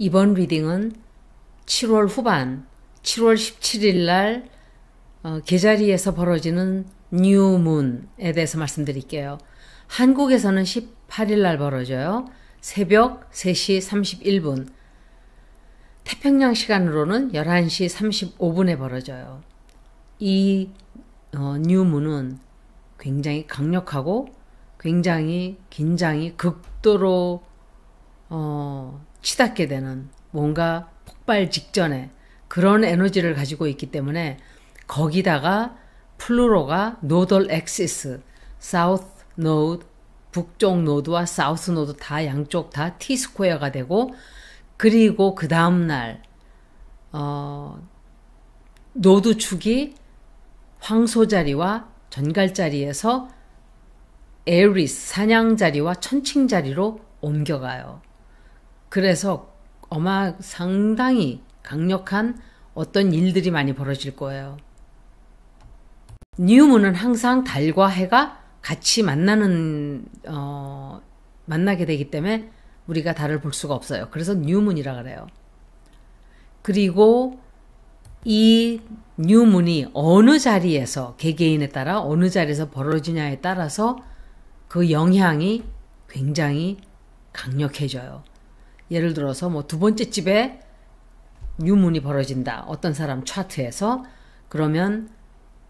이번 리딩은 7월 후반, 7월 17일 날 계자리에서 벌어지는 뉴문에 대해서 말씀드릴게요. 한국에서는 18일 날 벌어져요. 새벽 3시 31분. 태평양 시간으로는 11시 35분에 벌어져요. 이 뉴문은 굉장히 강력하고 굉장히 긴장이 극도로 치닫게 되는 뭔가 폭발 직전에 그런 에너지를 가지고 있기 때문에 거기다가 플루로가 노덜 엑시스, 사우스 노드, 북쪽 노드와 사우스 노드 다 양쪽 다 T 스퀘어가 되고 그리고 그 다음날 노드 축이 황소자리와 전갈자리에서 에리스, 사냥자리와 천칭자리로 옮겨가요. 그래서 아마 상당히 강력한 어떤 일들이 많이 벌어질 거예요. 뉴문은 항상 달과 해가 같이 만나게 되기 때문에 우리가 달을 볼 수가 없어요. 그래서 뉴문이라 그래요. 그리고 이 뉴문이 어느 자리에서 개개인에 따라 어느 자리에서 벌어지냐에 따라서 그 영향이 굉장히 강력해져요. 예를 들어서 뭐 두 번째 집에 뉴문이 벌어진다. 어떤 사람 차트에서 그러면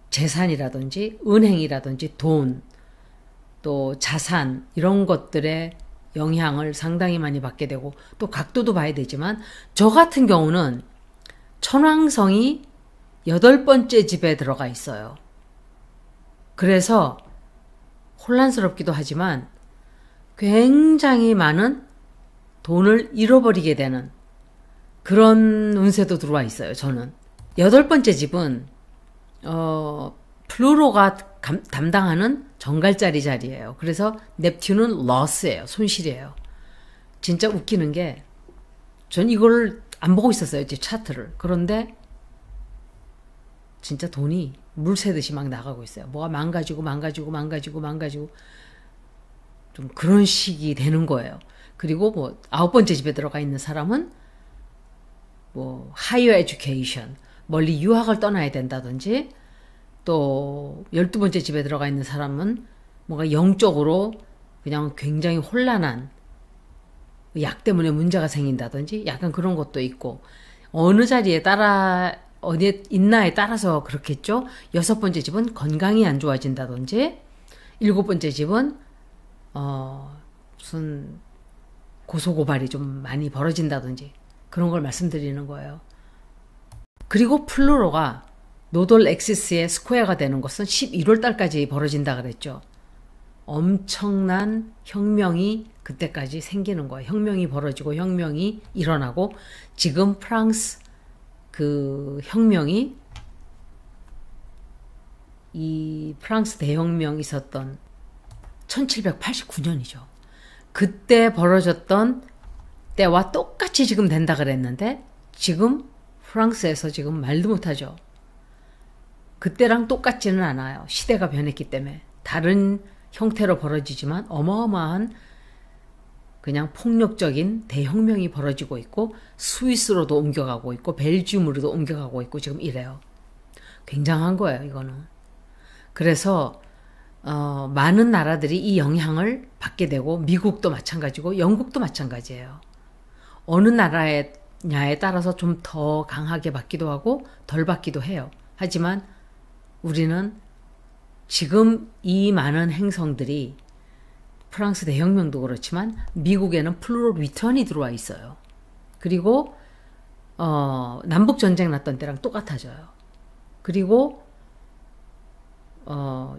재산이라든지 은행이라든지 돈, 또 자산 이런 것들의 영향을 상당히 많이 받게 되고 또 각도도 봐야 되지만 저 같은 경우는 천왕성이 8번째 집에 들어가 있어요. 그래서 혼란스럽기도 하지만 굉장히 많은 돈을 잃어버리게 되는 그런 운세도 들어와 있어요. 저는 8번째 집은 플루로가 담당하는 정갈자리 자리예요. 그래서 넵튠은 러스예요. 손실이에요. 진짜 웃기는 게 전 이걸 안 보고 있었어요. 제 차트를. 그런데 진짜 돈이 물 새듯이 막 나가고 있어요. 뭐가 망가지고 좀 그런 식이 되는 거예요. 그리고 뭐 9번째 집에 들어가 있는 사람은 뭐 higher education, 멀리 유학을 떠나야 된다든지 또 12번째 집에 들어가 있는 사람은 뭔가 영적으로 그냥 굉장히 혼란한 약 때문에 문제가 생긴다든지 약간 그런 것도 있고 어느 자리에 따라 어디에 있나에 따라서 그렇겠죠. 6번째 집은 건강이 안 좋아진다든지 7번째 집은 무슨 고소고발이 좀 많이 벌어진다든지 그런 걸 말씀드리는 거예요. 그리고 플루로가 노돌 엑시스의 스퀘어가 되는 것은 11월 달까지 벌어진다 그랬죠. 엄청난 혁명이 그때까지 생기는 거예요. 혁명이 벌어지고 혁명이 일어나고 지금 프랑스 그 혁명이 이 프랑스 대혁명 있었던 1789년이죠. 그때 벌어졌던 때와 똑같이 지금 된다 그랬는데 지금 프랑스에서 지금 말도 못하죠. 그때랑 똑같지는 않아요. 시대가 변했기 때문에. 다른 형태로 벌어지지만 어마어마한 그냥 폭력적인 대혁명이 벌어지고 있고 스위스로도 옮겨가고 있고 벨기움으로도 옮겨가고 있고 지금 이래요. 굉장한 거예요. 이거는. 그래서 많은 나라들이 이 영향을 받게 되고 미국도 마찬가지고 영국도 마찬가지예요. 어느 나라냐에 따라서 좀 더 강하게 받기도 하고 덜 받기도 해요. 하지만 우리는 지금 이 많은 행성들이 프랑스 대혁명도 그렇지만 미국에는 플루로 리턴이 들어와 있어요. 그리고 남북전쟁 났던 때랑 똑같아져요. 그리고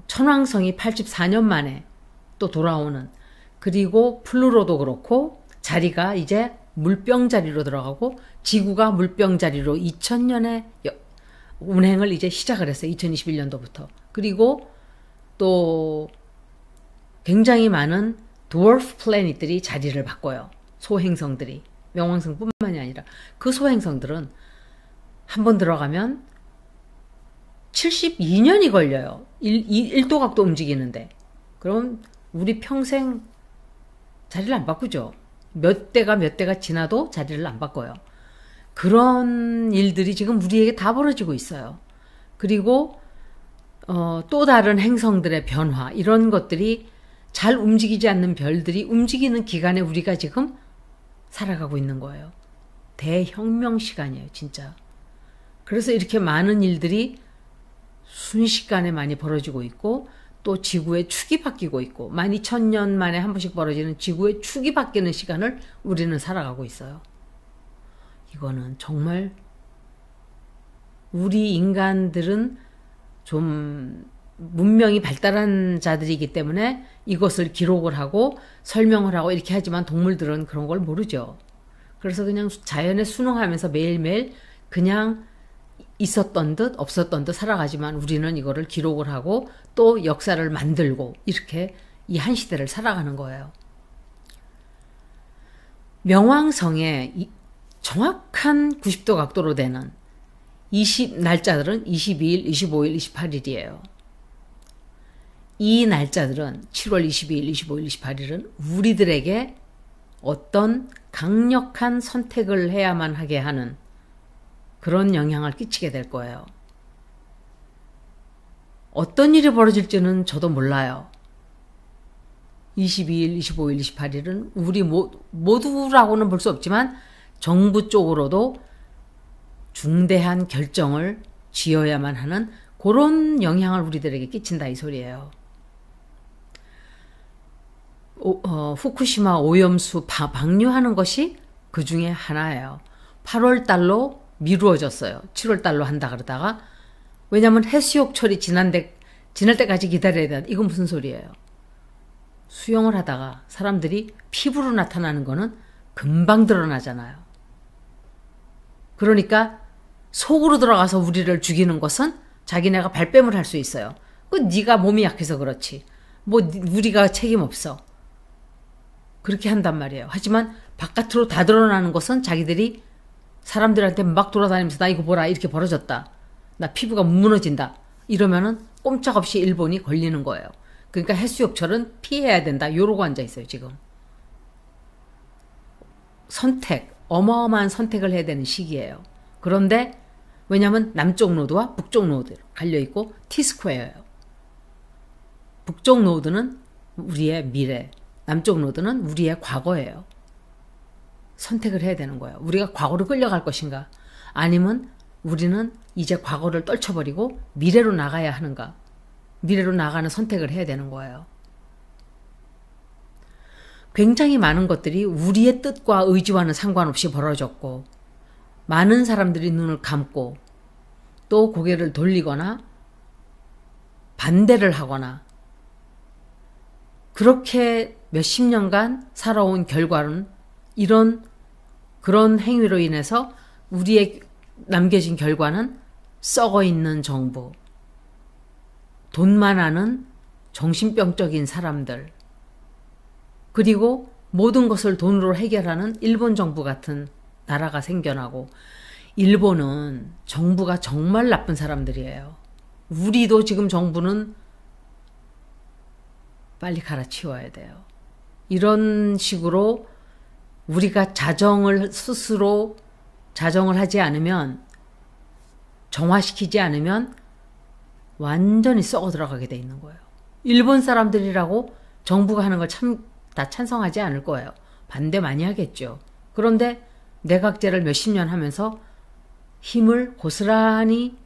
천왕성이 84년 만에 또 돌아오는 그리고 플루로도 그렇고 자리가 이제 물병자리로 들어가고 지구가 물병자리로 2000년에 운행을 이제 시작을 했어요. 2021년도부터. 그리고 또 굉장히 많은 드워프 플래닛들이 자리를 바꿔요. 소행성들이. 명왕성뿐만이 아니라 그 소행성들은 한번 들어가면 72년이 걸려요. 1도각도 움직이는데. 그럼 우리 평생 자리를 안 바꾸죠. 몇 대가 지나도 자리를 안 바꿔요. 그런 일들이 지금 우리에게 다 벌어지고 있어요. 그리고 또 다른 행성들의 변화, 이런 것들이 잘 움직이지 않는 별들이 움직이는 기간에 우리가 지금 살아가고 있는 거예요. 대혁명 시간이에요, 진짜. 그래서 이렇게 많은 일들이 순식간에 많이 벌어지고 있고, 또 지구의 축이 바뀌고 있고, 12,000년 만에 한 번씩 벌어지는 지구의 축이 바뀌는 시간을 우리는 살아가고 있어요. 이거는 정말 우리 인간들은 좀 문명이 발달한 자들이기 때문에 이것을 기록을 하고 설명을 하고 이렇게 하지만 동물들은 그런 걸 모르죠. 그래서 그냥 자연에 순응하면서 매일매일 그냥 있었던 듯 없었던 듯 살아가지만 우리는 이거를 기록을 하고 또 역사를 만들고 이렇게 이 한 시대를 살아가는 거예요. 명왕성에 정확한 90도 각도로 되는 날짜들은 22일, 25일, 28일이에요. 이 날짜들은 7월 22일, 25일, 28일은 우리들에게 어떤 강력한 선택을 해야만 하게 하는 그런 영향을 끼치게 될 거예요. 어떤 일이 벌어질지는 저도 몰라요. 22일, 25일, 28일은 우리 모두라고는 볼 수 없지만 정부 쪽으로도 중대한 결정을 지어야만 하는 그런 영향을 우리들에게 끼친다 이 소리예요. 후쿠시마 오염수 방류하는 것이 그 중에 하나예요. 8월 달로 미루어졌어요. 7월 달로 한다 그러다가, 왜냐하면 해수욕철이 지날 때까지 기다려야 된다. 이건 무슨 소리예요? 수영을 하다가 사람들이 피부로 나타나는 거는 금방 드러나잖아요. 그러니까 속으로 들어가서 우리를 죽이는 것은 자기네가 발뺌을 할 수 있어요. 네가 몸이 약해서 그렇지. 우리가 책임 없어. 그렇게 한단 말이에요. 하지만 바깥으로 다 드러나는 것은 자기들이 사람들한테 막 돌아다니면서 나 이거 보라 이렇게 벌어졌다. 나 피부가 무너진다. 이러면은 꼼짝없이 일본이 걸리는 거예요. 그러니까 해수욕철은 피해야 된다. 이러고 앉아있어요 지금. 어마어마한 선택을 해야 되는 시기예요. 그런데 왜냐하면 남쪽 노드와 북쪽 노드 갈려있고 T스퀘어예요. 북쪽 노드는 우리의 미래, 남쪽 노드는 우리의 과거예요. 선택을 해야 되는 거예요. 우리가 과거로 끌려갈 것인가, 아니면 우리는 이제 과거를 떨쳐버리고 미래로 나가야 하는가, 미래로 나가는 선택을 해야 되는 거예요. 굉장히 많은 것들이 우리의 뜻과 의지와는 상관없이 벌어졌고, 많은 사람들이 눈을 감고 또 고개를 돌리거나 반대를 하거나 그렇게 몇십 년간 살아온 결과는 그런 행위로 인해서 우리의 남겨진 결과는 썩어있는 정부, 돈만 아는 정신병적인 사람들, 그리고 모든 것을 돈으로 해결하는 일본 정부 같은 나라가 생겨나고, 일본은 정부가 정말 나쁜 사람들이에요. 우리도 지금 정부는 빨리 갈아치워야 돼요. 이런 식으로 우리가 스스로 자정을 하지 않으면, 정화시키지 않으면 완전히 썩어 들어가게 돼 있는 거예요. 일본 사람들이라고 정부가 하는 걸 다 찬성하지 않을 거예요. 반대 많이 하겠죠. 그런데 내각제를 몇십 년 하면서 힘을 고스란히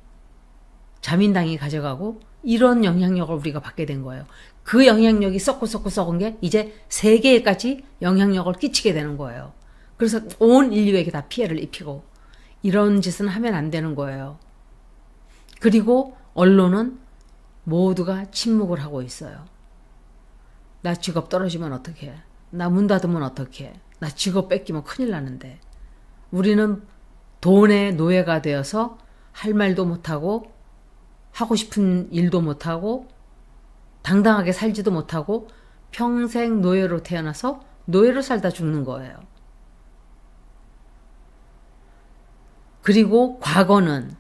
자민당이 가져가고 이런 영향력을 우리가 받게 된 거예요. 그 영향력이 썩고 썩은 게 이제 세계에까지 영향력을 끼치게 되는 거예요. 그래서 온 인류에게 다 피해를 입히고, 이런 짓은 하면 안 되는 거예요. 그리고 언론은 모두가 침묵을 하고 있어요. 나 직업 떨어지면 어떡해? 나 문 닫으면 어떡해? 나 직업 뺏기면 큰일 나는데. 우리는 돈의 노예가 되어서 할 말도 못하고 하고 싶은 일도 못하고 당당하게 살지도 못하고 평생 노예로 태어나서 노예로 살다 죽는 거예요. 그리고 과거는,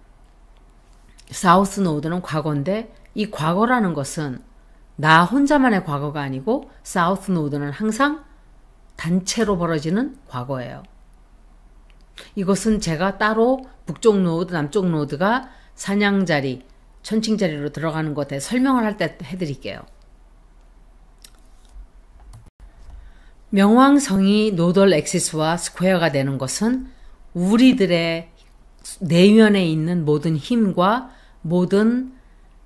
사우스 노드는 과거인데, 이 과거라는 것은 나 혼자만의 과거가 아니고 사우스 노드는 항상 단체로 벌어지는 과거예요. 이것은 제가 따로 북쪽 노드, 남쪽 노드가 사냥자리, 천칭자리로 들어가는 것에 설명을 할 때 해드릴게요. 명왕성이 노덜 엑시스와 스퀘어가 되는 것은 우리들의 내면에 있는 모든 힘과 모든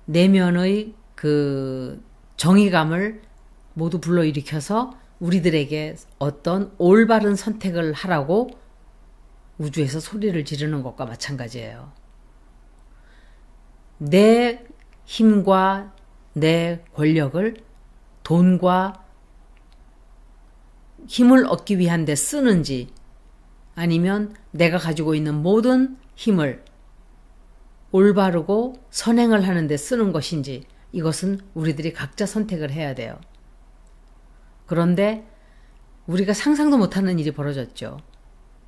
내면의 그 정의감을 모두 불러일으켜서 우리들에게 어떤 올바른 선택을 하라고 우주에서 소리를 지르는 것과 마찬가지예요. 내 힘과 내 권력을 돈과 힘을 얻기 위한 데 쓰는지 아니면 내가 가지고 있는 모든 힘을 올바르고 선행을 하는 데 쓰는 것인지 이것은 우리들이 각자 선택을 해야 돼요. 그런데 우리가 상상도 못하는 일이 벌어졌죠.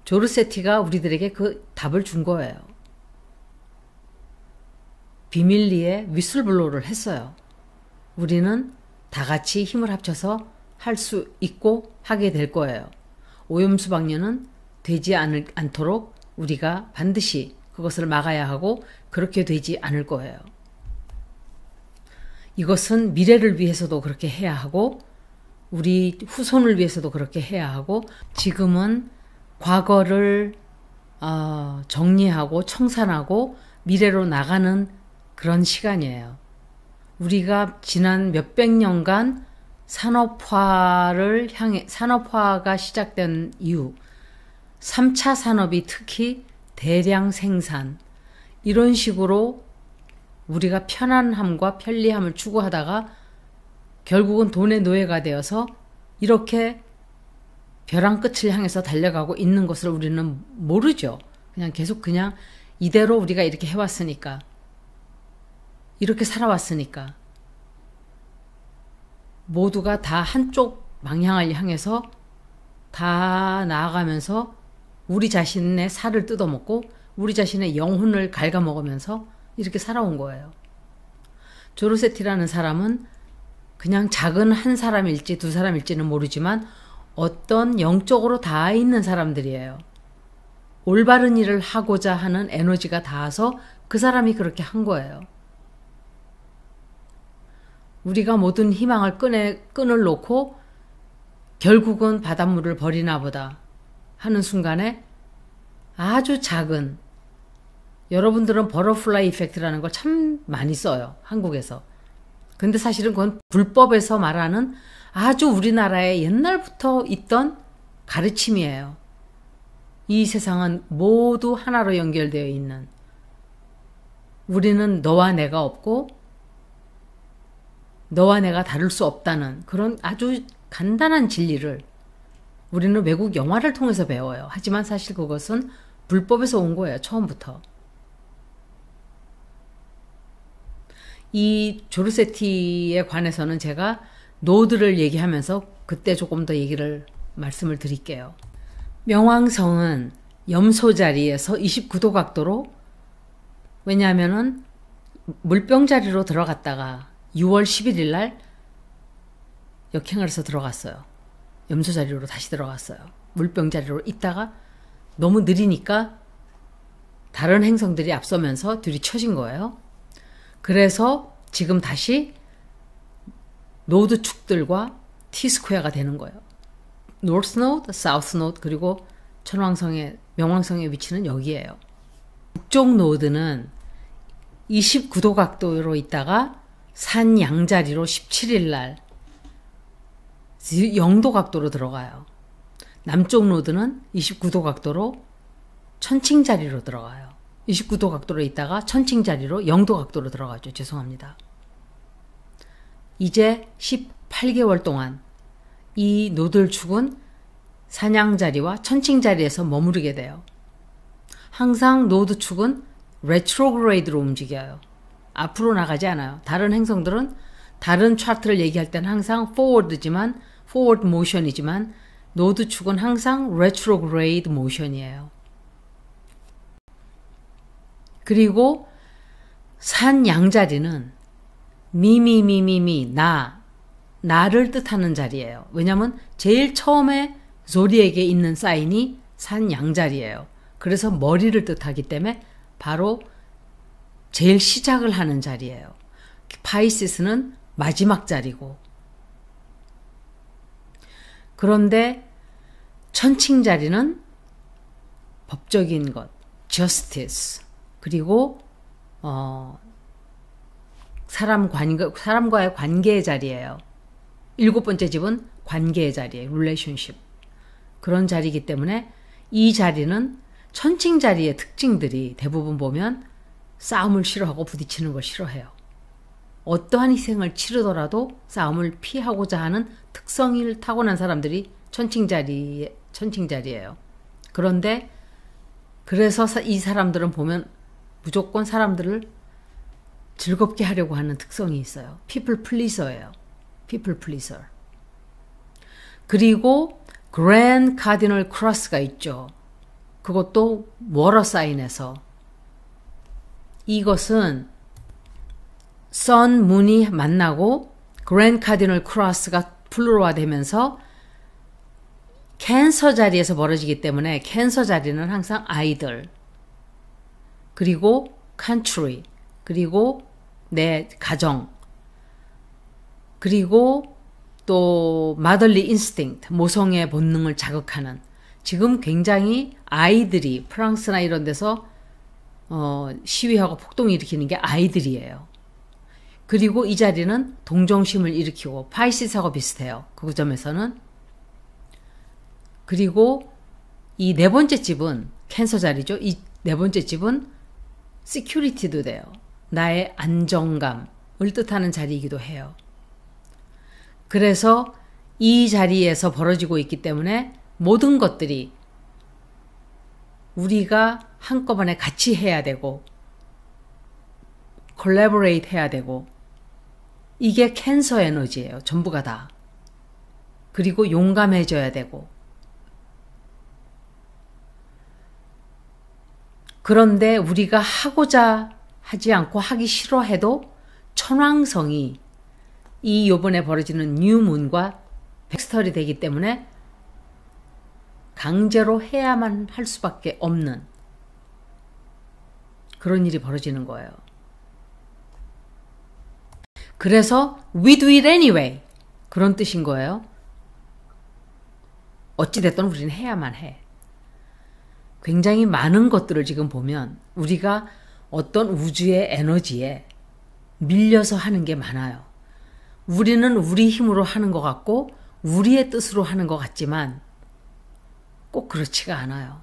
조르세티가 우리들에게 그 답을 준 거예요. 비밀리에 위슬블로우를 했어요. 우리는 다 같이 힘을 합쳐서 할 수 있고 하게 될 거예요. 오염수방류는 되지 않도록 우리가 반드시 그것을 막아야 하고 그렇게 되지 않을 거예요. 이것은 미래를 위해서도 그렇게 해야 하고 우리 후손을 위해서도 그렇게 해야 하고 지금은 과거를 정리하고 청산하고 미래로 나가는 그런 시간이에요. 우리가 지난 몇백 년간 산업화가 시작된 이후 3차 산업이 특히 대량 생산 이런 식으로 우리가 편안함과 편리함을 추구하다가 결국은 돈의 노예가 되어서 이렇게 벼랑 끝을 향해서 달려가고 있는 것을 우리는 모르죠. 계속 이대로 우리가 이렇게 해왔으니까 이렇게 살아왔으니까 모두가 다 한쪽 방향을 향해서 다 나아가면서 우리 자신의 살을 뜯어먹고 우리 자신의 영혼을 갉아먹으면서 이렇게 살아온 거예요. 조르세티라는 사람은 그냥 작은 한 사람일지 두 사람일지는 모르지만 어떤 영적으로 닿아 있는 사람들이에요. 올바른 일을 하고자 하는 에너지가 닿아서 그 사람이 그렇게 한 거예요. 우리가 모든 희망을 끈을 놓고 결국은 바닷물을 버리나 보다 하는 순간에 아주 작은 여러분들은 버터플라이 이펙트라는 걸 참 많이 써요. 한국에서. 근데 사실은 그건 불법에서 말하는 아주 우리나라에 옛날부터 있던 가르침이에요. 이 세상은 모두 하나로 연결되어 있는 우리는 너와 내가 없고 너와 내가 다를 수 없다는 그런 아주 간단한 진리를 우리는 외국 영화를 통해서 배워요. 하지만 사실 그것은 불법에서 온 거예요. 처음부터. 이 조르세티에 관해서는 제가 노드를 얘기하면서 그때 조금 더 말씀을 드릴게요. 명왕성은 염소 자리에서 29도 각도로 왜냐하면은 물병 자리로 들어갔다가 6월 11일 날 역행을 해서 들어갔어요. 염소 자리로 다시 들어갔어요. 물병 자리로 있다가 너무 느리니까 다른 행성들이 앞서면서 들이쳐진 거예요. 그래서 지금 다시 노드 축들과 T-스퀘어가 되는 거예요. 노스 노드, 사우스 노드 그리고 명왕성의 위치는 여기예요. 북쪽 노드는 29도 각도로 있다가 산 양자리로 17일 날 0도 각도로 들어가요. 남쪽 노드는 29도 각도로 천칭자리로 들어가요. 29도 각도로 있다가 천칭자리로 0도 각도로 들어가죠. 죄송합니다. 이제 18개월 동안 이 노들축은 산양자리와 천칭자리에서 머무르게 돼요. 항상 노드축은 레트로그레이드로 움직여요. 앞으로 나가지 않아요. 다른 행성들은 다른 차트를 얘기할 때는 항상 forward지만 forward motion이지만 노드축은 항상 retrograde motion이에요. 그리고 산 양자리는 나를 뜻하는 자리예요. 왜냐하면 제일 처음에 조디액에 있는 사인이 산 양자리예요. 그래서 머리를 뜻하기 때문에 바로 제일 시작을 하는 자리예요. 파이시스는 마지막 자리고. 그런데 천칭 자리는 법적인 것, justice, 그리고 사람과의 관계의 자리예요. 7번째 집은 관계의 자리예요. relationship. 그런 자리이기 때문에 이 자리는 천칭 자리의 특징들이 대부분 보면 싸움을 싫어하고 부딪히는 걸 싫어해요. 어떠한 희생을 치르더라도 싸움을 피하고자 하는 특성을 타고난 사람들이 천칭 자리예요. 그런데 그래서 이 사람들은 보면 무조건 사람들을 즐겁게 하려고 하는 특성이 있어요. people pleaser예요. people pleaser. 그리고 grand cardinal cross가 있죠. 그것도 워러 사인에서 이것은 선, 문이 만나고 grand cardinal cross가 플루로화 되면서 캔서 자리에서 벌어지기 때문에 캔서 자리는 항상 아이들, 그리고 country, 그리고 내 가정, 그리고 또 motherly instinct, 모성의 본능을 자극하는, 지금 굉장히 아이들이 프랑스나 이런 데서 시위하고 폭동을 일으키는 게 아이들이에요. 그리고 이 자리는 동정심을 일으키고 파이시스하고 비슷해요. 그 점에서는. 그리고 이 네 번째 집은 캔서 자리죠. 이 네 번째 집은 security도 돼요. 나의 안정감을 뜻하는 자리이기도 해요. 그래서 이 자리에서 벌어지고 있기 때문에 모든 것들이 우리가 한꺼번에 같이 해야 되고 collaborate 해야 되고 이게 캔서 에너지예요. 전부가 다. 그리고 용감해져야 되고. 그런데 우리가 하고자 하지 않고 하기 싫어해도 천왕성이 이 요번에 벌어지는 뉴문과 백스털이 되기 때문에 강제로 해야만 할 수밖에 없는 그런 일이 벌어지는 거예요. 그래서 we do it anyway 그런 뜻인 거예요. 어찌됐든 우리는 해야만 해. 굉장히 많은 것들을 지금 보면 우리가 어떤 우주의 에너지에 밀려서 하는 게 많아요. 우리는 우리 힘으로 하는 것 같고 우리의 뜻으로 하는 것 같지만 꼭 그렇지가 않아요.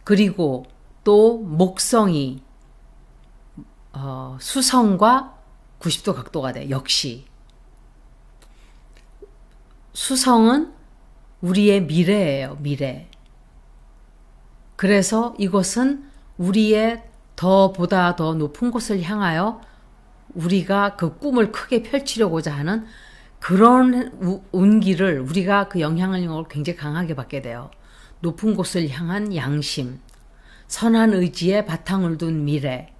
그리고 또 목성이 수성과 90도 각도가 돼. 역시 수성은 우리의 미래예요. 미래. 그래서 이것은 우리의 보다 더 높은 곳을 향하여 우리가 그 꿈을 크게 펼치려고자 하는 그런 운기를 우리가 그 영향력을 굉장히 강하게 받게 돼요. 높은 곳을 향한 양심, 선한 의지에 바탕을 둔 미래,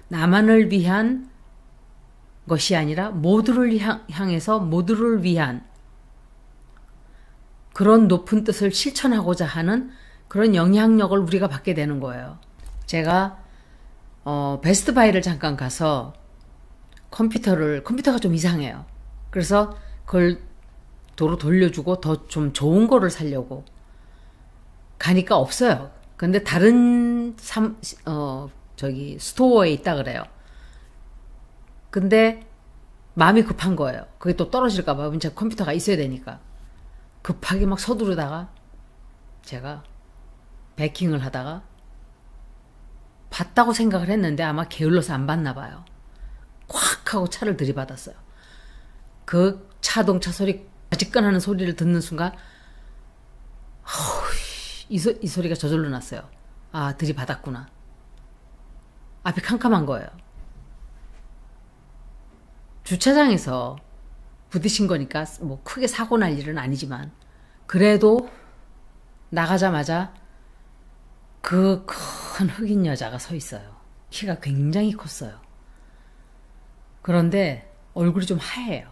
나만을 위한 것이 아니라 모두를 향해서 모두를 위한 그런 높은 뜻을 실천하고자 하는 그런 영향력을 우리가 받게 되는 거예요. 제가 베스트바이를 잠깐 가서 컴퓨터가 좀 이상해요. 그래서 그걸 도로 돌려주고 더 좀 좋은 거를 사려고 가니까 없어요. 근데 다른 스토어에 있다 그래요. 근데 마음이 급한 거예요. 그게 또 떨어질까 봐. 제 컴퓨터가 있어야 되니까. 급하게 막 서두르다가 제가 베킹을 하다가 봤다고 생각을 했는데 아마 게을러서 안 봤나 봐요. 콱 하고 차를 들이받았어요. 그 자동차 소리, 지끈하는 소리를 듣는 순간 이 소리가 저절로 났어요. 아, 들이받았구나. 앞이 캄캄한 거예요. 주차장에서 부딪힌 거니까 뭐 크게 사고 날 일은 아니지만 그래도 나가자마자 그 큰 흑인 여자가 서 있어요. 키가 굉장히 컸어요. 그런데 얼굴이 좀 하얘요.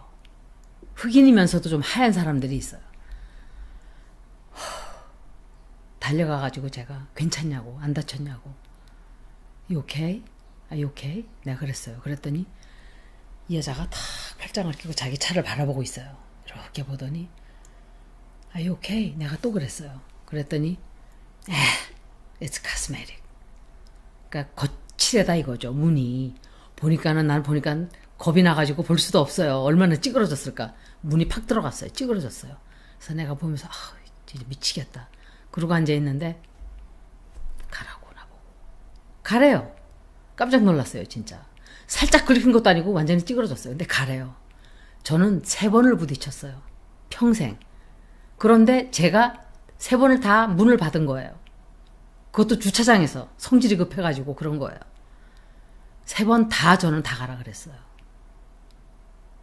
흑인이면서도 좀 하얀 사람들이 있어요. 달려가가지고 제가 괜찮냐고, 안 다쳤냐고. You okay? You okay? 내가 그랬어요. 그랬더니 이 여자가 탁 팔짱을 끼고 자기 차를 바라보고 있어요. 이렇게 보더니 Are you okay? 내가 또 그랬어요. 그랬더니 It's cosmetic. 그러니까 거칠하다 이거죠. 문이. 난 보니까 겁이 나가지고 볼 수도 없어요. 얼마나 찌그러졌을까. 문이 팍 들어갔어요. 찌그러졌어요. 그래서 내가 보면서 진짜 미치겠다. 그러고 앉아있는데 가라고 나보고. 가래요. 깜짝 놀랐어요. 진짜. 살짝 긁힌 것도 아니고 완전히 찌그러졌어요. 근데 가래요. 저는 3번을 부딪혔어요. 평생. 그런데 제가 3번을 다 문을 받은 거예요. 그것도 주차장에서 성질이 급해가지고 그런 거예요. 3번 다 저는 다 가라 그랬어요.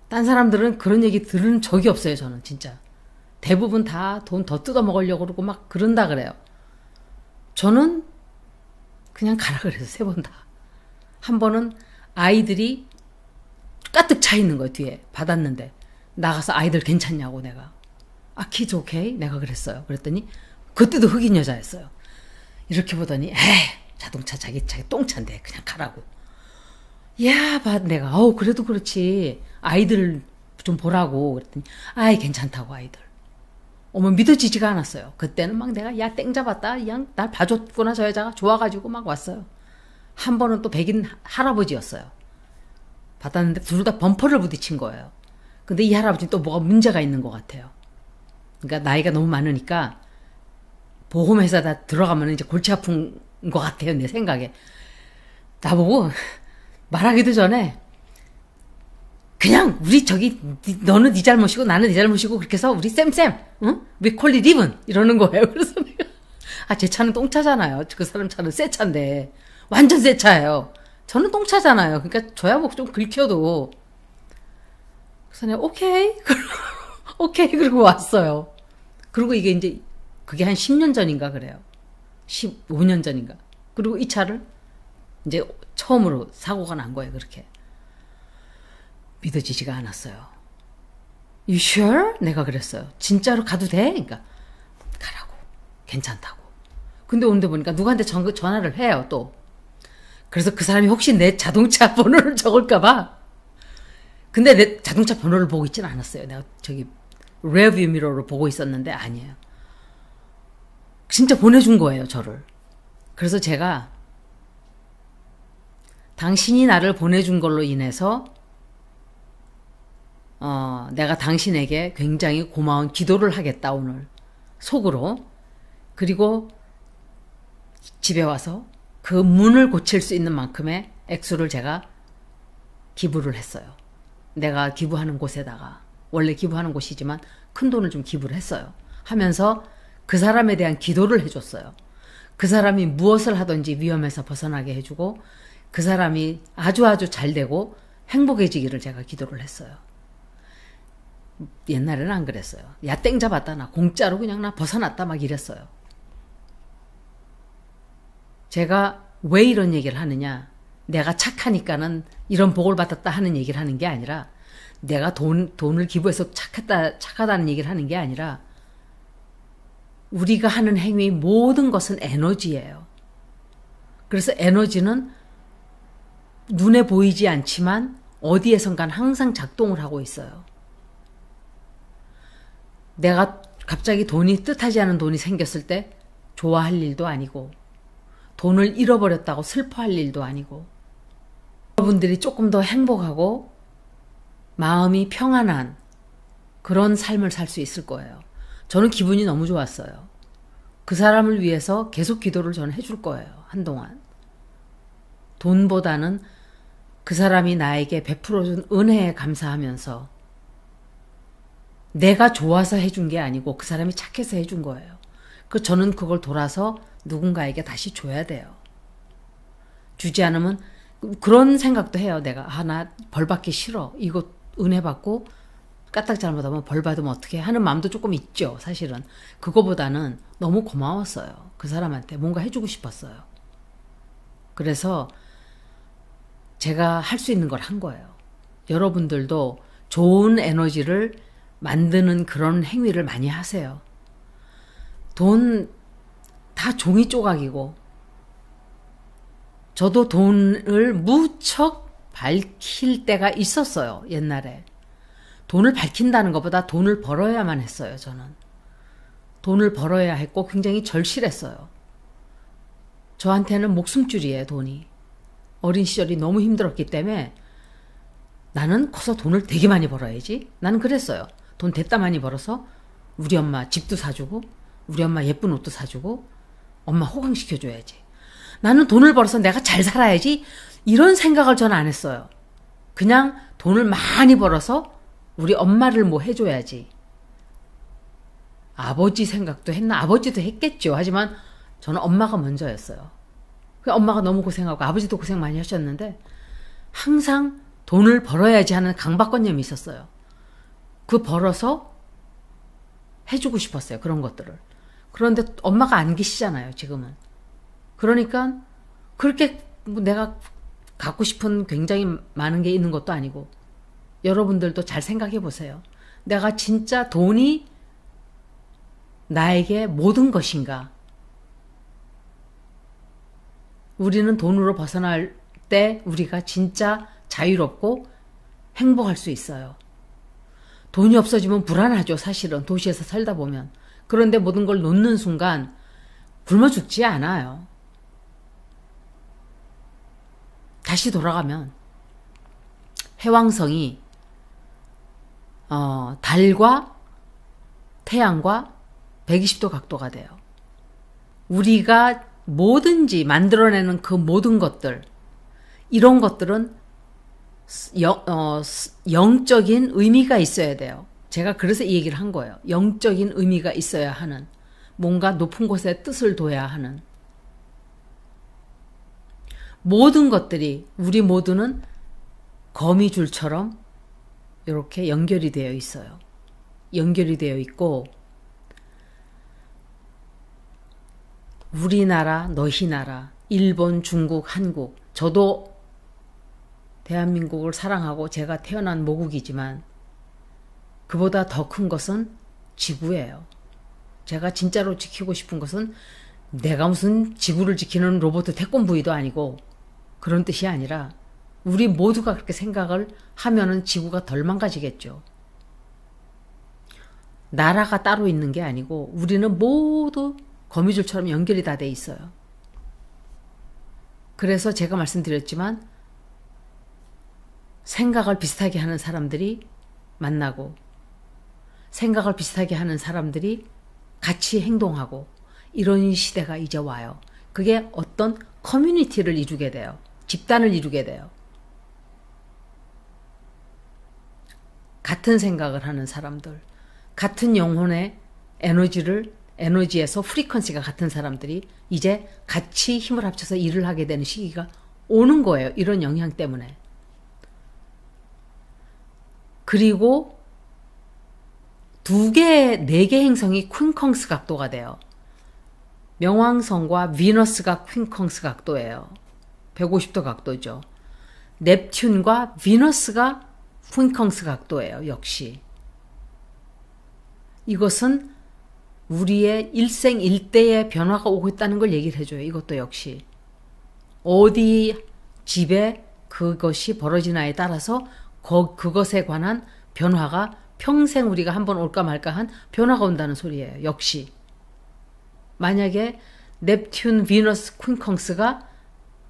딴 사람들은 그런 얘기 들은 적이 없어요. 저는 진짜. 대부분 다 돈 더 뜯어먹으려고 그러고 막 그런다 그래요. 저는 그냥 가라 그래서 3번 다. 한 번은 아이들이 가득 차 있는 거예요. 뒤에 받았는데 나가서 아이들 괜찮냐고 내가. 키즈 오케이? 내가 그랬어요. 그랬더니 그때도 흑인 여자였어요. 이렇게 보더니 자동차 자기 똥차인데 그냥 가라고. 내가 그래도 그렇지 아이들 좀 보라고 그랬더니 괜찮다고 아이들. 어머 믿어지지가 않았어요. 그때는 막 내가 땡 잡았다 그냥 날 봐줬구나 저 여자가 좋아가지고 막 왔어요. 한 번은 또 백인 할아버지였어요. 받았는데 둘 다 범퍼를 부딪힌 거예요. 근데 이 할아버지는 또 뭐가 문제가 있는 것 같아요. 그러니까 나이가 너무 많으니까 보험회사다 들어가면 이제 골치 아픈 것 같아요. 내 생각에. 나보고 말하기도 전에 그냥 우리 너는 네 잘못이고 나는 네 잘못이고 그렇게 해서 우리 쌤 응? We call it even 이러는 거예요. 그래서 내가 제 차는 똥차잖아요. 그 사람 차는 새 차인데 완전 새 차예요. 저는 똥차잖아요. 그러니까 저야 뭐 좀 긁혀도. 그래서 내가 오케이 오케이 그러고 왔어요. 그리고 이게 이제 그게 한 10년 전인가 그래요. 15년 전인가. 그리고 이 차를 이제 처음으로 사고가 난 거예요. 그렇게. 믿어지지가 않았어요. You sure? 내가 그랬어요. 진짜로 가도 돼? 그러니까 가라고. 괜찮다고. 근데 오는데 보니까 누구한테 전화를 해요. 또. 그래서 그 사람이 혹시 내 자동차 번호를 적을까 봐. 근데 내 자동차 번호를 보고 있지는 않았어요. 내가 레어뷰 미러로 보고 있었는데 아니에요. 진짜 보내준 거예요. 저를. 그래서 제가 당신이 나를 보내준 걸로 인해서 내가 당신에게 굉장히 고마운 기도를 하겠다 오늘 속으로. 그리고 집에 와서 그 문을 고칠 수 있는 만큼의 액수를 제가 기부를 했어요. 내가 기부하는 곳에다가 원래 기부하는 곳이지만 큰 돈을 좀 기부를 했어요. 하면서 그 사람에 대한 기도를 해줬어요. 그 사람이 무엇을 하든지 위험에서 벗어나게 해주고 그 사람이 아주 잘 되고 행복해지기를 제가 기도를 했어요. 옛날에는 안 그랬어요. 땡 잡았다 나 공짜로 그냥 나 벗어났다 막 이랬어요. 제가 왜 이런 얘기를 하느냐. 내가 착하니까는 이런 복을 받았다 하는 얘기를 하는 게 아니라 내가 돈을 기부해서 착하다는 얘기를 하는 게 아니라 우리가 하는 행위 모든 것은 에너지예요. 그래서 에너지는 눈에 보이지 않지만 어디에선간 항상 작동을 하고 있어요. 내가 갑자기 뜻하지 않은 돈이 생겼을 때 좋아할 일도 아니고 돈을 잃어버렸다고 슬퍼할 일도 아니고 여러분들이 조금 더 행복하고 마음이 평안한 그런 삶을 살 수 있을 거예요. 저는 기분이 너무 좋았어요. 그 사람을 위해서 계속 기도를 저는 해줄 거예요. 한동안. 돈보다는 그 사람이 나에게 베풀어준 은혜에 감사하면서 내가 좋아서 해준 게 아니고 그 사람이 착해서 해준 거예요. 저는 그걸 돌아서 누군가에게 다시 줘야 돼요. 주지 않으면 그런 생각도 해요. 내가 나 벌 받기 싫어. 이거 은혜 받고 까딱 잘못하면 벌 받으면 어떡해 하는 마음도 조금 있죠. 사실은. 그거보다는 너무 고마웠어요. 그 사람한테 뭔가 해주고 싶었어요. 그래서 제가 할 수 있는 걸 한 거예요. 여러분들도 좋은 에너지를 만드는 그런 행위를 많이 하세요. 돈 다 종이 조각이고, 저도 돈을 무척 밝힐 때가 있었어요. 옛날에. 돈을 밝힌다는 것보다 돈을 벌어야만 했어요. 저는. 돈을 벌어야 했고 굉장히 절실했어요. 저한테는 목숨줄이에요. 돈이. 어린 시절이 너무 힘들었기 때문에 나는 커서 돈을 되게 많이 벌어야지. 나는 그랬어요. 돈 됐다 많이 벌어서 우리 엄마 집도 사주고 우리 엄마 예쁜 옷도 사주고 엄마 호강시켜줘야지. 나는 돈을 벌어서 내가 잘 살아야지. 이런 생각을 저는 안 했어요. 그냥 돈을 많이 벌어서 우리 엄마를 뭐 해줘야지. 아버지 생각도 했나? 아버지도 했겠죠. 하지만 저는 엄마가 먼저였어요. 엄마가 너무 고생하고 아버지도 고생 많이 하셨는데 항상 돈을 벌어야지 하는 강박관념이 있었어요. 그 벌어서 해주고 싶었어요. 그런 것들을. 그런데 엄마가 안 계시잖아요. 지금은. 그러니까 그렇게 내가 갖고 싶은 굉장히 많은 게 있는 것도 아니고 여러분들도 잘 생각해 보세요. 내가 진짜 돈이 나에게 모든 것인가? 우리는 돈으로 벗어날 때 우리가 진짜 자유롭고 행복할 수 있어요. 돈이 없어지면 불안하죠. 사실은 도시에서 살다 보면. 그런데 모든 걸 놓는 순간 굶어 죽지 않아요. 다시 돌아가면 해왕성이 달과 태양과 120도 각도가 돼요. 우리가 뭐든지 만들어내는 그 모든 것들, 이런 것들은 영적인 의미가 있어야 돼요. 제가 그래서 이 얘기를 한 거예요. 영적인 의미가 있어야 하는, 뭔가 높은 곳에 뜻을 둬야 하는. 모든 것들이, 우리 모두는 거미줄처럼 이렇게 연결이 되어 있어요. 연결이 되어 있고, 우리나라, 너희 나라, 일본, 중국, 한국, 저도 대한민국을 사랑하고 제가 태어난 모국이지만 그보다 더 큰 것은 지구예요. 제가 진짜로 지키고 싶은 것은 내가 무슨 지구를 지키는 로봇 태권브이도 아니고 그런 뜻이 아니라 우리 모두가 그렇게 생각을 하면은 지구가 덜 망가지겠죠. 나라가 따로 있는 게 아니고 우리는 모두 거미줄처럼 연결이 다 돼 있어요. 그래서 제가 말씀드렸지만 생각을 비슷하게 하는 사람들이 만나고 생각을 비슷하게 하는 사람들이 같이 행동하고 이런 시대가 이제 와요. 그게 어떤 커뮤니티를 이루게 돼요. 집단을 이루게 돼요. 같은 생각을 하는 사람들, 같은 영혼의 에너지에서 프리퀀시가 같은 사람들이 이제 같이 힘을 합쳐서 일을 하게 되는 시기가 오는 거예요. 이런 영향 때문에. 그리고 2개, 4개 행성이 퀸컹스 각도가 돼요. 명왕성과 비너스가 퀸컹스 각도예요. 150도 각도죠. 넵튠과 비너스가 퀸컹스 각도예요. 역시. 이것은 우리의 일생일대의 변화가 오고 있다는 걸 얘기를 해줘요. 이것도 역시. 어디 집에 그것이 벌어지나에 따라서 그것에 관한 변화가 평생 우리가 한번 올까 말까 한 변화가 온다는 소리예요. 역시. 만약에 넵튠, 비너스, 퀸컹스가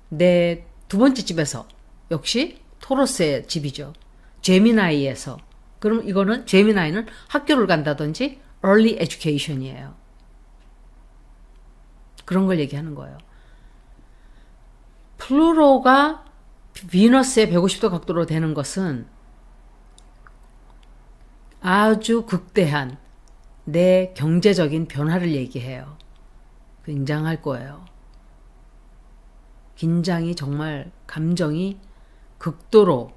내 2번째 집에서 역시 토러스의 집이죠. 제미나이에서. 그럼 이거는 제미나이는 학교를 간다든지 early education이에요. 그런 걸 얘기하는 거예요. 플루토가 비너스의 150도 각도로 되는 것은 아주 극대한 내 경제적인 변화를 얘기해요. 굉장할 거예요. 긴장이 정말 감정이 극도로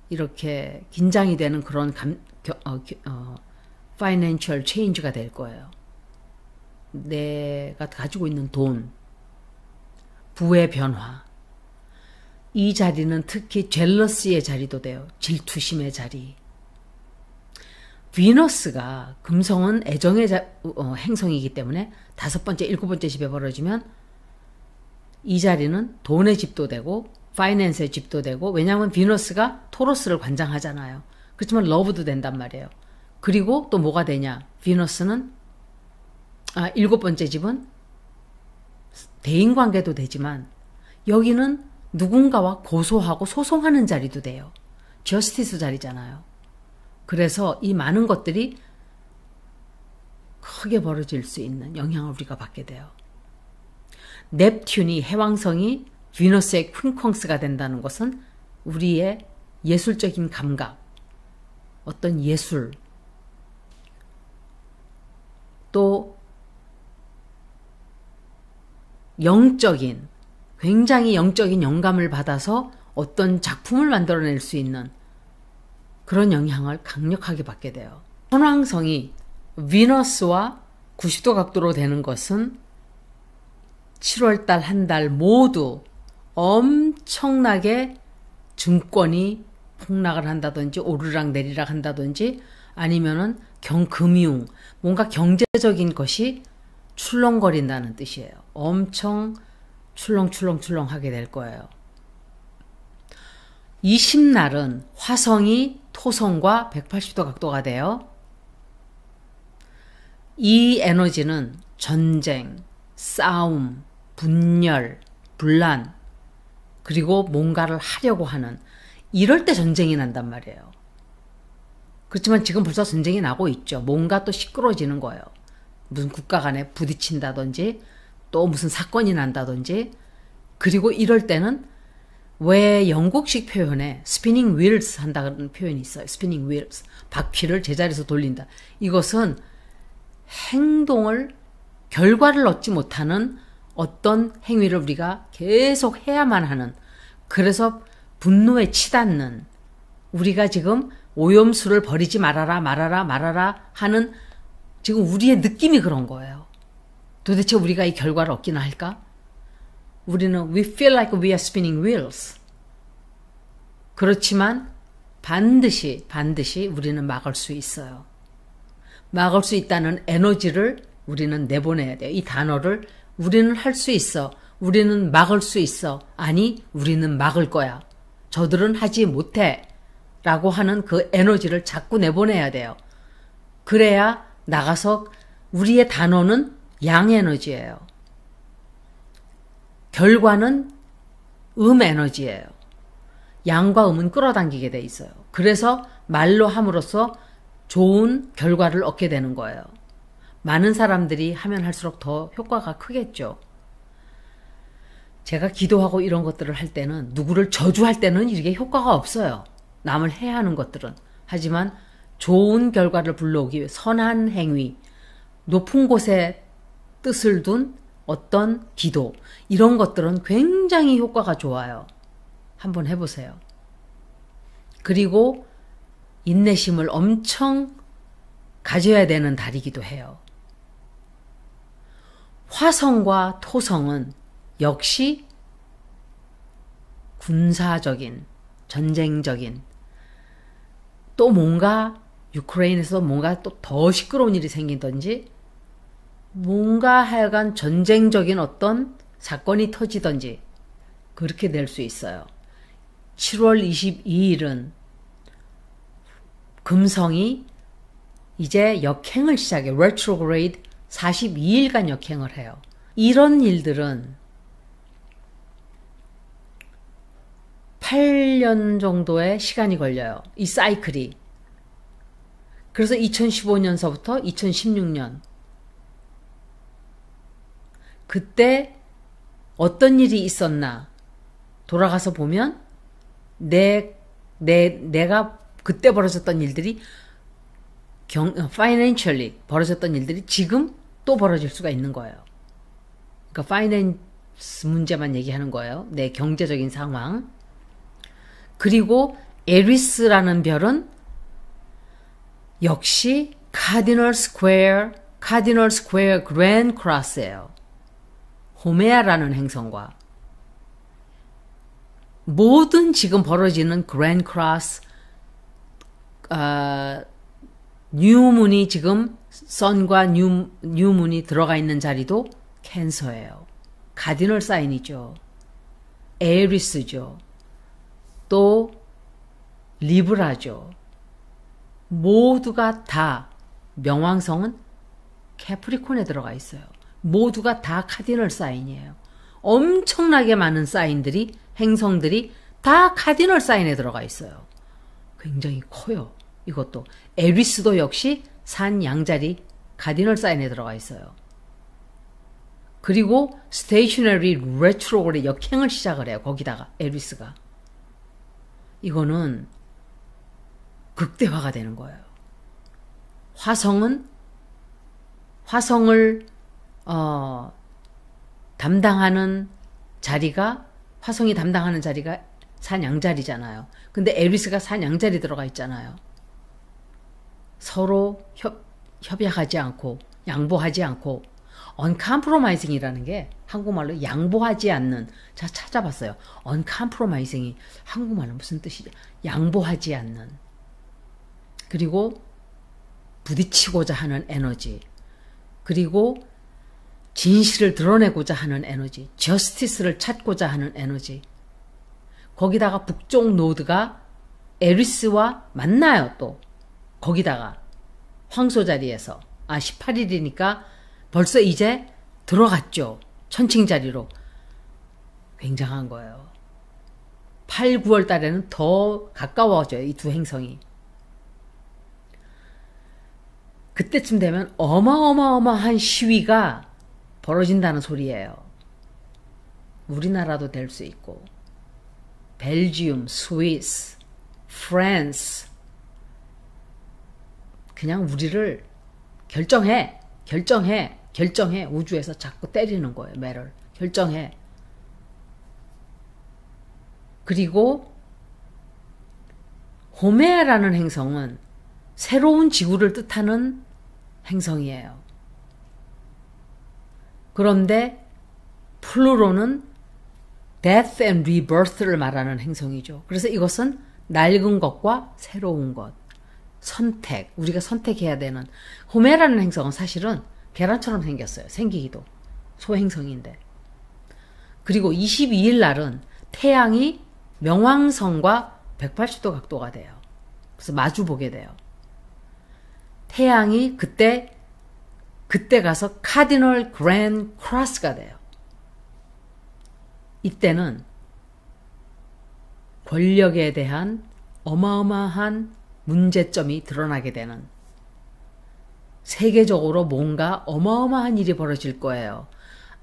이렇게 긴장이 되는 그런 financial change가 될 거예요. 내가 가지고 있는 돈, 부의 변화. 이 자리는 특히 젤러시의 자리도 돼요. 질투심의 자리. 비너스가 금성은 애정의 행성이기 때문에 5번째, 7번째 집에 벌어지면 이 자리는 돈의 집도 되고 파이낸스의 집도 되고, 왜냐하면 비너스가 토러스를 관장하잖아요. 그렇지만 러브도 된단 말이에요. 그리고 또 뭐가 되냐? 비너스는 7번째 집은 대인관계도 되지만 여기는 누군가와 고소하고 소송하는 자리도 돼요. 저스티스 자리잖아요. 그래서 이 많은 것들이 크게 벌어질 수 있는 영향을 우리가 받게 돼요. 넵튠이, 해왕성이 비너스의 퀸콩스가 된다는 것은 우리의 예술적인 감각, 어떤 예술, 또 영적인, 굉장히 영적인 영감을 받아서 어떤 작품을 만들어낼 수 있는 그런 영향을 강력하게 받게 돼요. 천왕성이 비너스와 90도 각도로 되는 것은 7월달 한 달 모두 엄청나게 증권이 폭락을 한다든지 오르락 내리락 한다든지 아니면은 금융, 뭔가 경제적인 것이 출렁거린다는 뜻이에요. 엄청 출렁출렁출렁하게 될 거예요. 20날은 화성이 토성과 180도 각도가 돼요. 이 에너지는 전쟁, 싸움, 분열, 분란, 그리고 뭔가를 하려고 하는, 이럴 때 전쟁이 난단 말이에요. 그렇지만 지금 벌써 전쟁이 나고 있죠. 뭔가 또 시끄러지는 거예요. 무슨 국가 간에 부딪힌다든지 또 무슨 사건이 난다든지. 그리고 이럴 때는 왜 영국식 표현에 스피닝 휠스 한다는 표현이 있어요. 스피닝 휠스. 바퀴를 제자리에서 돌린다. 이것은 행동을, 결과를 얻지 못하는 어떤 행위를 우리가 계속 해야만 하는, 그래서 분노에 치닫는, 우리가 지금 오염수를 버리지 말아라 말아라 말아라 하는 지금 우리의 느낌이 그런 거예요. 도대체 우리가 이 결과를 얻기나 할까? 우리는 we feel like we are spinning wheels. 그렇지만 반드시 우리는 막을 수 있어요. 막을 수 있다는 에너지를 우리는 내보내야 돼요. 이 단어를 우리는 할 수 있어. 우리는 막을 수 있어. 아니, 우리는 막을 거야. 저들은 하지 못해. 라고 하는 그 에너지를 자꾸 내보내야 돼요. 그래야 나가서 우리의 단어는 양 에너지예요. 결과는 음 에너지예요. 양과 음은 끌어당기게 돼 있어요. 그래서 말로 함으로써 좋은 결과를 얻게 되는 거예요. 많은 사람들이 하면 할수록 더 효과가 크겠죠. 제가 기도하고 이런 것들을 할 때는, 누구를 저주할 때는 이게 효과가 없어요. 남을 해하는 것들은. 하지만 좋은 결과를 불러오기 위해 선한 행위, 높은 곳에 뜻을 둔 어떤 기도, 이런 것들은 굉장히 효과가 좋아요. 한번 해보세요. 그리고 인내심을 엄청 가져야 되는 달이기도 해요. 화성과 토성은 역시 군사적인, 전쟁적인, 또 뭔가 유크레인에서 뭔가 또 더 시끄러운 일이 생기든지, 뭔가 하여간 전쟁적인 어떤 사건이 터지든지 그렇게 될 수 있어요. 7월 22일은 금성이 이제 역행을 시작해. retrograde 42일간 역행을 해요. 이런 일들은 8년 정도의 시간이 걸려요. 이 사이클이. 그래서 2015년서부터 2016년, 그때 어떤 일이 있었나 돌아가서 보면 내가 그때 벌어졌던 일들이 financially 벌어졌던 일들이 지금 또 벌어질 수가 있는 거예요. 그러니까 파이낸스 문제만 얘기하는 거예요. 내 경제적인 상황. 그리고 에리스라는 별은 역시 카디널 스퀘어 그랜드 크로스예요. 호메아라는 행성과 모든 지금 벌어지는 그랜드 크로스, 뉴문이 지금 선과 뉴문이 들어가 있는 자리도 캔서예요. 카디널 사인이죠. 에리스죠. 또 리브라죠. 모두가 다 명왕성은 캐프리콘에 들어가 있어요. 모두가 다 카디널 사인이에요. 엄청나게 많은 사인들이 행성들이 다 카디널 사인에 들어가 있어요. 굉장히 커요. 이것도 에리스도 역시 산 양자리 카디널 사인에 들어가 있어요. 그리고 스테이셔너리 레트로그레 역행을 시작을 해요. 거기다가 에리스가. 이거는 극대화가 되는 거예요. 화성을 담당하는 자리가 화성이 담당하는 자리가 산 양자리잖아요. 근데 에리스가 산 양자리 들어가 있잖아요. 서로 협약하지 않고 양보하지 않고 uncompromising이라는 게 한국말로 양보하지 않는, 제가 찾아봤어요. uncompromising이 한국말로 무슨 뜻이죠? 양보하지 않는. 그리고 부딪히고자 하는 에너지. 그리고 진실을 드러내고자 하는 에너지. 저스티스를 찾고자 하는 에너지. 거기다가 북쪽 노드가 에리스와 만나요. 또 거기다가 황소 자리에서 18일이니까 벌써 이제 들어갔죠. 천칭 자리로. 굉장한 거예요. 8, 9월 달에는 더 가까워져요. 이 두 행성이. 그때쯤 되면 어마어마한 시위가 벌어진다는 소리예요. 우리나라도 될 수 있고 벨지움, 스위스, 프랑스, 그냥 우리를 결정해 우주에서 자꾸 때리는 거예요. 매를 결정해. 그리고 호메라는 행성은 새로운 지구를 뜻하는 행성이에요. 그런데 플루토는 death and rebirth를 말하는 행성이죠. 그래서 이것은 낡은 것과 새로운 것, 선택, 우리가 선택해야 되는. 호메라는 행성은 사실은 계란처럼 생겼어요. 생기기도. 소행성인데. 그리고 22일 날은 태양이 명왕성과 180도 각도가 돼요. 그래서 마주 보게 돼요. 태양이 그때 가서 카디널 그랜드 크로스가 돼요. 이때는 권력에 대한 어마어마한 문제점이 드러나게 되는, 세계적으로 뭔가 어마어마한 일이 벌어질 거예요.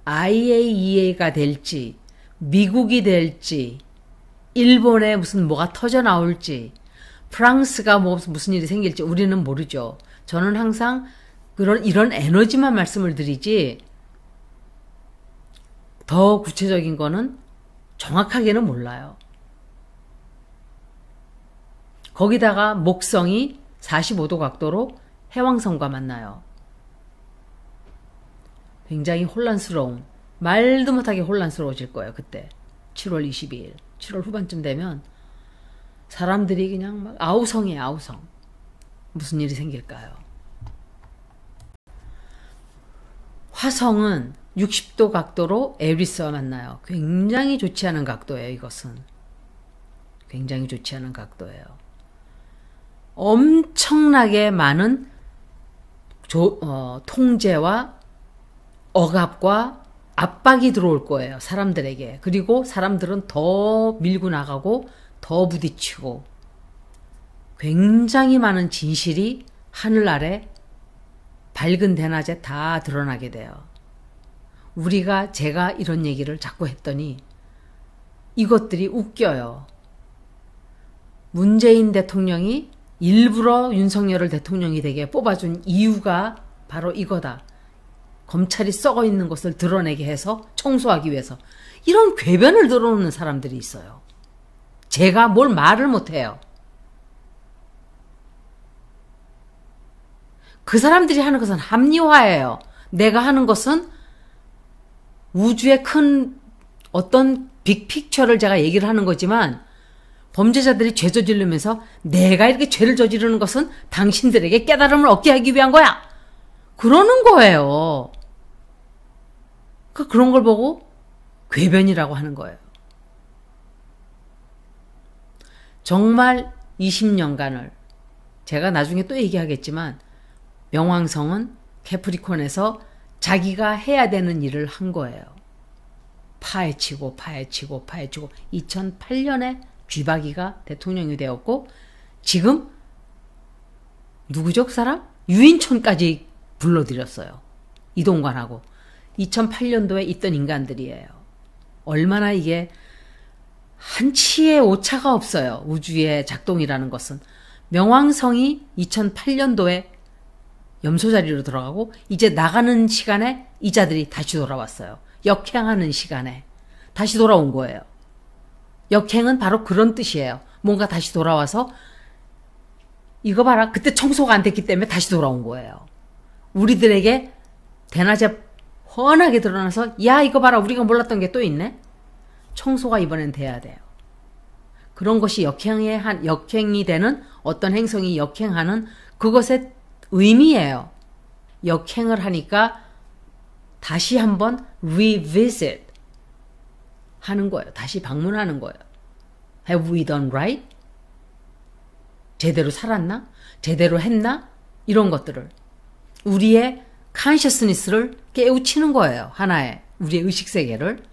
IAEA가 될지, 미국이 될지, 일본에 무슨 뭐가 터져 나올지, 프랑스가 무슨 일이 생길지 우리는 모르죠. 저는 항상 이런 에너지만 말씀을 드리지 더 구체적인 거는 정확하게는 몰라요. 거기다가 목성이 45도 각도로 해왕성과 만나요. 굉장히 혼란스러운, 말도 못하게 혼란스러워질 거예요. 그때 7월 22일 7월 후반쯤 되면 사람들이 그냥 막 아우성이에요. 아우성. 무슨 일이 생길까요? 화성은 60도 각도로 에리스와 만나요. 굉장히 좋지 않은 각도예요. 이것은 굉장히 좋지 않은 각도예요. 엄청나게 많은 통제와 억압과 압박이 들어올 거예요. 사람들에게. 그리고 사람들은 더 밀고 나가고 더 부딪히고, 굉장히 많은 진실이 하늘 아래 밝은 대낮에 다 드러나게 돼요. 제가 이런 얘기를 자꾸 했더니 이것들이 웃겨요. 문재인 대통령이 일부러 윤석열을 대통령이 되게 뽑아준 이유가 바로 이거다. 검찰이 썩어 있는 것을 드러내게 해서 청소하기 위해서. 이런 궤변을 들어놓는 사람들이 있어요. 제가 뭘 말을 못해요. 그 사람들이 하는 것은 합리화예요. 내가 하는 것은 우주의 큰 어떤 빅픽처를 제가 얘기를 하는 거지만 범죄자들이 죄 저지르면서 내가 이렇게 죄를 저지르는 것은 당신들에게 깨달음을 얻게 하기 위한 거야. 그러는 거예요. 그런 걸 보고 궤변이라고 하는 거예요. 정말 20년간을 제가 나중에 또 얘기하겠지만 명왕성은 캐프리콘에서 자기가 해야 되는 일을 한 거예요. 파헤치고 2008년에 쥐박이가 대통령이 되었고 지금 누구죠? 그 사람? 유인촌까지 불러들였어요. 이동관하고 2008년도에 있던 인간들이에요. 얼마나 이게 한치의 오차가 없어요. 우주의 작동이라는 것은. 명왕성이 2008년도에 염소자리로 들어가고 이제 나가는 시간에 이 자들이 다시 돌아왔어요. 역행하는 시간에 다시 돌아온 거예요. 역행은 바로 그런 뜻이에요. 뭔가 다시 돌아와서 이거 봐라. 그때 청소가 안 됐기 때문에 다시 돌아온 거예요. 우리들에게 대낮에 훤하게 드러나서 야 이거 봐라. 우리가 몰랐던 게 또 있네. 청소가 이번엔 돼야 돼요. 그런 것이 역행이 되는 어떤 행성이 역행하는 그것의 의미예요. 역행을 하니까 다시 한번 revisit 하는 거예요. 다시 방문하는 거예요. Have we done right? 제대로 살았나? 제대로 했나? 이런 것들을 우리의 consciousness를 깨우치는 거예요. 하나의 우리의 의식세계를.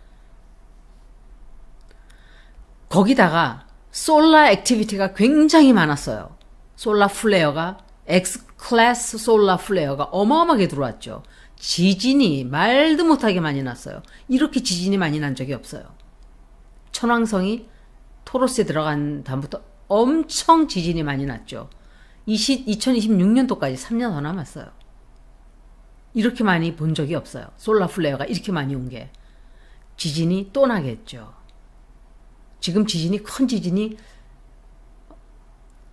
거기다가 솔라 액티비티가 굉장히 많았어요. 솔라 플레어가 X-클래스 솔라 플레어가 어마어마하게 들어왔죠. 지진이 말도 못하게 많이 났어요. 이렇게 지진이 많이 난 적이 없어요. 천왕성이 토로스에 들어간 다음부터 엄청 지진이 많이 났죠. 2026년도까지 3년 더 남았어요. 이렇게 많이 본 적이 없어요. 솔라 플레어가 이렇게 많이 온 게. 지진이 또 나겠죠. 지금 지진이 큰 지진이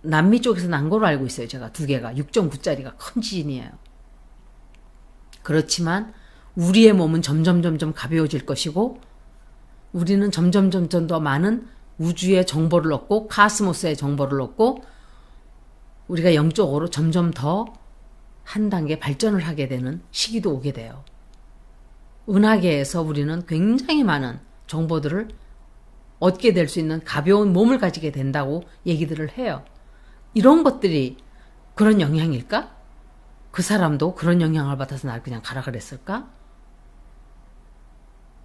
남미 쪽에서 난 걸로 알고 있어요. 제가 2개가 6.9짜리가 큰 지진이에요. 그렇지만 우리의 몸은 점점 가벼워질 것이고 우리는 점점 더 많은 우주의 정보를 얻고 카스모스의 정보를 얻고 우리가 영적으로 점점 더 한 단계 발전을 하게 되는 시기도 오게 돼요. 은하계에서 우리는 굉장히 많은 정보들을 얻게 될 수 있는 가벼운 몸을 가지게 된다고 얘기들을 해요. 이런 것들이 그런 영향일까? 그 사람도 그런 영향을 받아서 날 그냥 가라 그랬을까?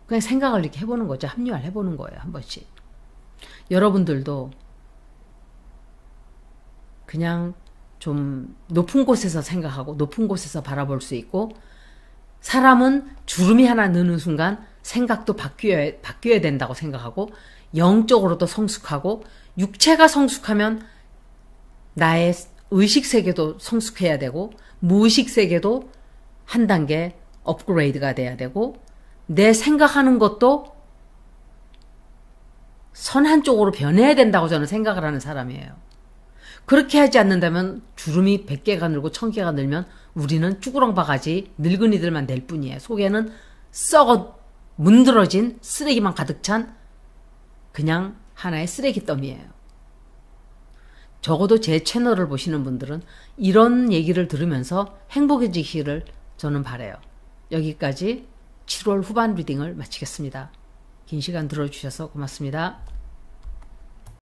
그냥 생각을 이렇게 해보는 거죠. 합리화를 해보는 거예요. 한 번씩. 여러분들도 그냥 좀 높은 곳에서 생각하고 높은 곳에서 바라볼 수 있고 사람은 주름이 하나 느는 순간 생각도 바뀌어야 된다고 생각하고 영적으로도 성숙하고 육체가 성숙하면 나의 의식세계도 성숙해야 되고 무의식세계도 한 단계 업그레이드가 돼야 되고 내 생각하는 것도 선한 쪽으로 변해야 된다고 저는 생각을 하는 사람이에요. 그렇게 하지 않는다면 주름이 100개가 늘고 1000개가 늘면 우리는 쭈구렁바가지 늙은이들만 될 뿐이에요. 속에는 썩어 문드러진 쓰레기만 가득 찬 그냥 하나의 쓰레기 더미예요. 적어도 제 채널을 보시는 분들은 이런 얘기를 들으면서 행복해지기를 저는 바라요. 여기까지 7월 후반 리딩을 마치겠습니다. 긴 시간 들어주셔서 고맙습니다.